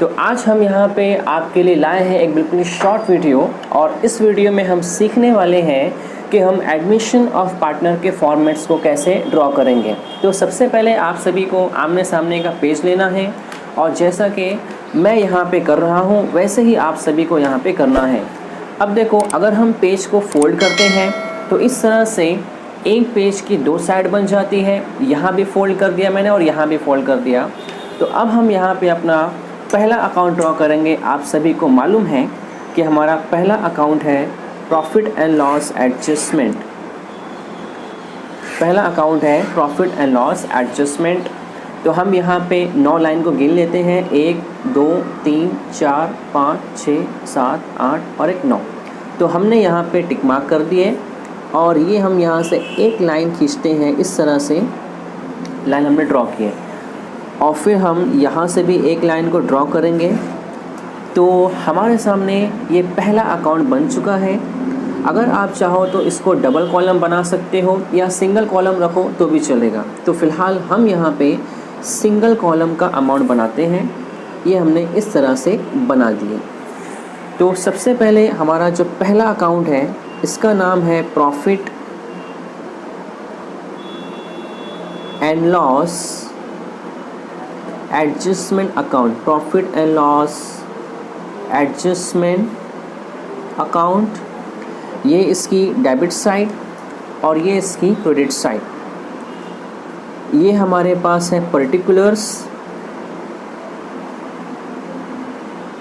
तो आज हम यहाँ पे आपके लिए लाए हैं एक बिल्कुल शॉर्ट वीडियो, और इस वीडियो में हम सीखने वाले हैं कि हम एडमिशन ऑफ पार्टनर के फॉर्मेट्स को कैसे ड्रॉ करेंगे। तो सबसे पहले आप सभी को आमने सामने का पेज लेना है, और जैसा कि मैं यहाँ पे कर रहा हूँ वैसे ही आप सभी को यहाँ पे करना है। अब देखो, अगर हम पेज को फोल्ड करते हैं तो इस तरह से एक पेज की दो साइड बन जाती है। यहाँ भी फोल्ड कर दिया मैंने और यहाँ भी फोल्ड कर दिया। तो अब हम यहाँ पे अपना पहला अकाउंट ड्रॉ करेंगे। आप सभी को मालूम है कि हमारा पहला अकाउंट है प्रॉफिट एंड लॉस एडजस्टमेंट। पहला अकाउंट है प्रॉफिट एंड लॉस एडजस्टमेंट। तो हम यहाँ पे 9 लाइन को गिन लेते हैं, 1 2 3 4 5 6 7 8 और एक 9। तो हमने यहाँ पे टिक मार्क कर दिए, और ये हम यहाँ से एक लाइन खींचते हैं। इस तरह से लाइन हमने ड्रॉ किए, और फिर हम यहाँ से भी एक लाइन को ड्रॉ करेंगे। तो हमारे सामने ये पहला अकाउंट बन चुका है। अगर आप चाहो तो इसको डबल कॉलम बना सकते हो या सिंगल कॉलम रखो तो भी चलेगा। तो फ़िलहाल हम यहाँ पे सिंगल कॉलम का अमाउंट बनाते हैं। ये हमने इस तरह से बना दिए। तो सबसे पहले हमारा जो पहला अकाउंट है इसका नाम है profit and loss adjustment account. Profit and loss adjustment account, ये इसकी डेबिट साइड और ये इसकी क्रेडिट साइड। ये हमारे पास है पर्टिकुलर्स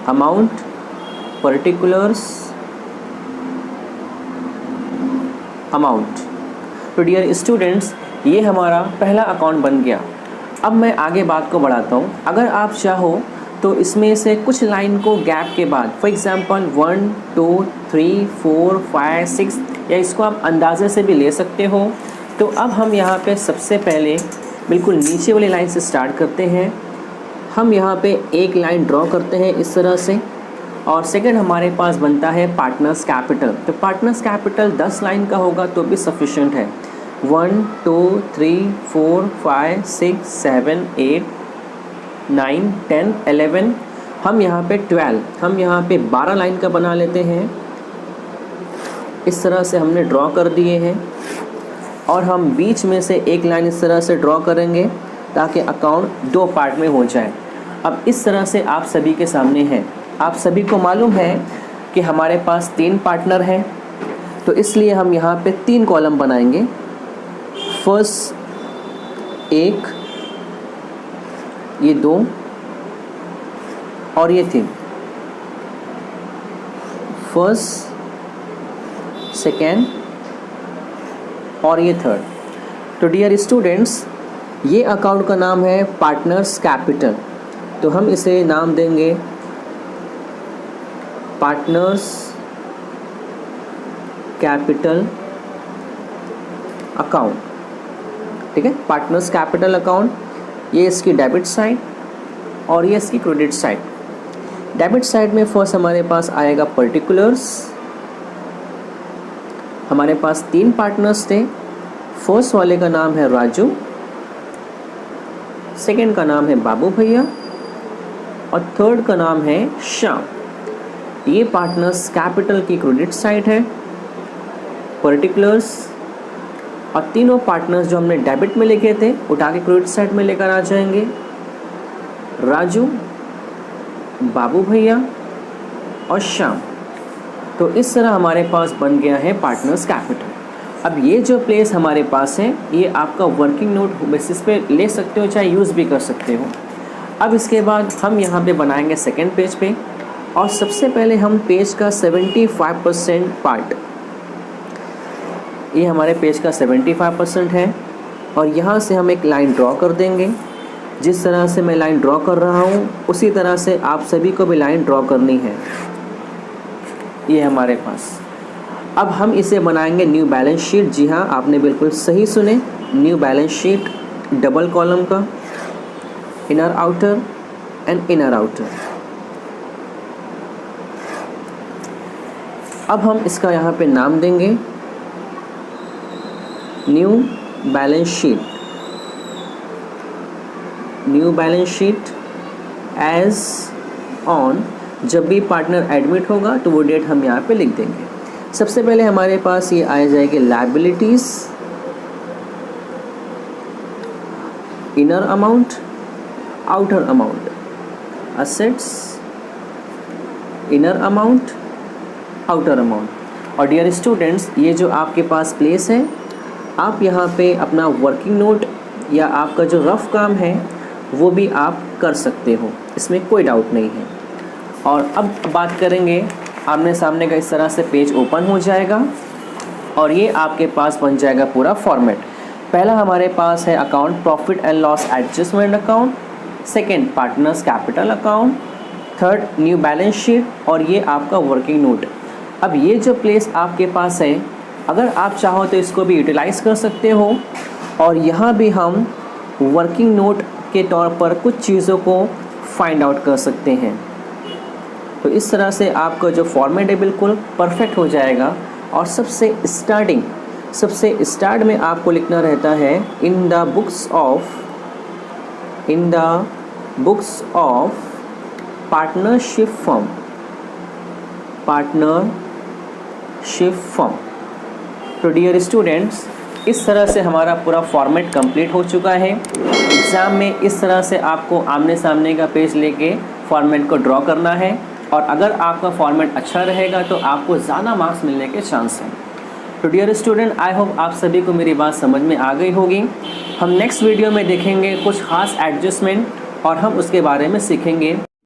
अमाउंट, पर्टिकुलर्स अमाउंट। तो डियर स्टूडेंट्स, ये हमारा पहला अकाउंट बन गया। अब मैं आगे बात को बढ़ाता हूँ। अगर आप चाहो तो इसमें से कुछ लाइन को गैप के बाद, फॉर एग्जांपल 1 2 3 4 5 6, या इसको आप अंदाजे से भी ले सकते हो। तो अब हम यहाँ पे सबसे पहले बिल्कुल नीचे वाली लाइन से स्टार्ट करते हैं। हम यहाँ पे एक लाइन ड्रॉ करते हैं इस तरह से, और सेकंड हमारे पास बनता है पार्टनर्स कैपिटल। तो पार्टनर्स कैपिटल 10 लाइन का होगा तो भी सफिशेंट है। 1 2 3 4 5 6 7 8 9 10 11, हम यहाँ पे 12, हम यहाँ पे 12 लाइन का बना लेते हैं। इस तरह से हमने ड्रॉ कर दिए हैं, और हम बीच में से एक लाइन इस तरह से ड्रॉ करेंगे ताकि अकाउंट 2 पार्ट में हो जाए। अब इस तरह से आप सभी के सामने है। आप सभी को मालूम है कि हमारे पास 3 पार्टनर हैं, तो इसलिए हम यहाँ पे 3 कॉलम बनाएंगे। फर्स्ट 1, ये 2 और ये 3। फर्स्ट, सेकेंड और ये 3rd। तो डियर स्टूडेंट्स, ये अकाउंट का नाम है पार्टनर्स कैपिटल। तो हम इसे नाम देंगे पार्टनर्स कैपिटल अकाउंट। ठीक है, पार्टनर्स कैपिटल अकाउंट, ये इसकी डेबिट साइड और ये इसकी क्रेडिट साइड। डेबिट साइड में फर्स्ट हमारे पास आएगा पर्टिकुलर्स। हमारे पास 3 पार्टनर्स थे। फर्स्ट वाले का नाम है राजू, सेकंड का नाम है बाबू भैया, और थर्ड का नाम है श्याम। ये पार्टनर्स कैपिटल की क्रेडिट साइड है, पर्टिकुलर्स, और तीनों पार्टनर्स जो हमने डेबिट में लिखे थे उठा के क्रेडिट साइड में लेकर आ जाएंगे। राजू, बाबू भैया और श्याम। तो इस तरह हमारे पास बन गया है पार्टनर्स कैपिटल। अब ये जो प्लेस हमारे पास है ये आपका वर्किंग नोट बेसिस पे ले सकते हो, चाहे यूज़ भी कर सकते हो। अब इसके बाद हम यहाँ पे बनाएंगे सेकेंड पेज पे, और सबसे पहले हम पेज का 75% पार्ट, ये हमारे पेज का 75% है, और यहाँ से हम एक लाइन ड्रॉ कर देंगे। जिस तरह से मैं लाइन ड्रॉ कर रहा हूँ उसी तरह से आप सभी को भी लाइन ड्रॉ करनी है। ये हमारे पास। अब हम इसे बनाएंगे न्यू बैलेंस शीट। जी हाँ, आपने बिल्कुल सही सुने, new balance sheet, double column का, inner outer and inner outer. अब हम इसका यहाँ पे नाम देंगे new balance sheet, new balance sheet as on, जब भी पार्टनर एडमिट होगा तो वो डेट हम यहाँ पे लिख देंगे। सबसे पहले हमारे पास ये आ जाएगी liabilities, inner amount, outer amount, assets, inner amount, outer amount. और डियर स्टूडेंट्स, ये जो आपके पास प्लेस है, आप यहाँ पे अपना वर्किंग नोट या आपका जो रफ काम है वो भी आप कर सकते हो, इसमें कोई डाउट नहीं है। और अब बात करेंगे, आमने सामने का इस तरह से पेज ओपन हो जाएगा और ये आपके पास बन जाएगा पूरा फॉर्मेट। पहला हमारे पास है account profit and loss adjustment account, second partners capital account, third new balance sheet और ये आपका वर्किंग नोट। अब ये जो प्लेस आपके पास है, अगर आप चाहो तो इसको भी यूटिलाइज़ कर सकते हो और यहाँ भी हम वर्किंग नोट के तौर पर कुछ चीज़ों को फाइंड आउट कर सकते हैं। तो इस तरह से आपका जो फॉर्मेट है बिल्कुल परफेक्ट हो जाएगा। और सबसे स्टार्ट में आपको लिखना रहता है in the books of partnership firm. तो डियर स्टूडेंट्स, इस तरह से हमारा पूरा फॉर्मेट कंप्लीट हो चुका है। एग्ज़ाम में इस तरह से आपको आमने सामने का पेज लेके फॉर्मेट को ड्रॉ करना है और अगर आपका फॉर्मेट अच्छा रहेगा तो आपको ज़्यादा मार्क्स मिलने के चांस हैं। तो डियर स्टूडेंट, आई होप आप सभी को मेरी बात समझ में आ गई होगी। हम नेक्स्ट वीडियो में देखेंगे कुछ खास एडजस्टमेंट और हम उसके बारे में सीखेंगे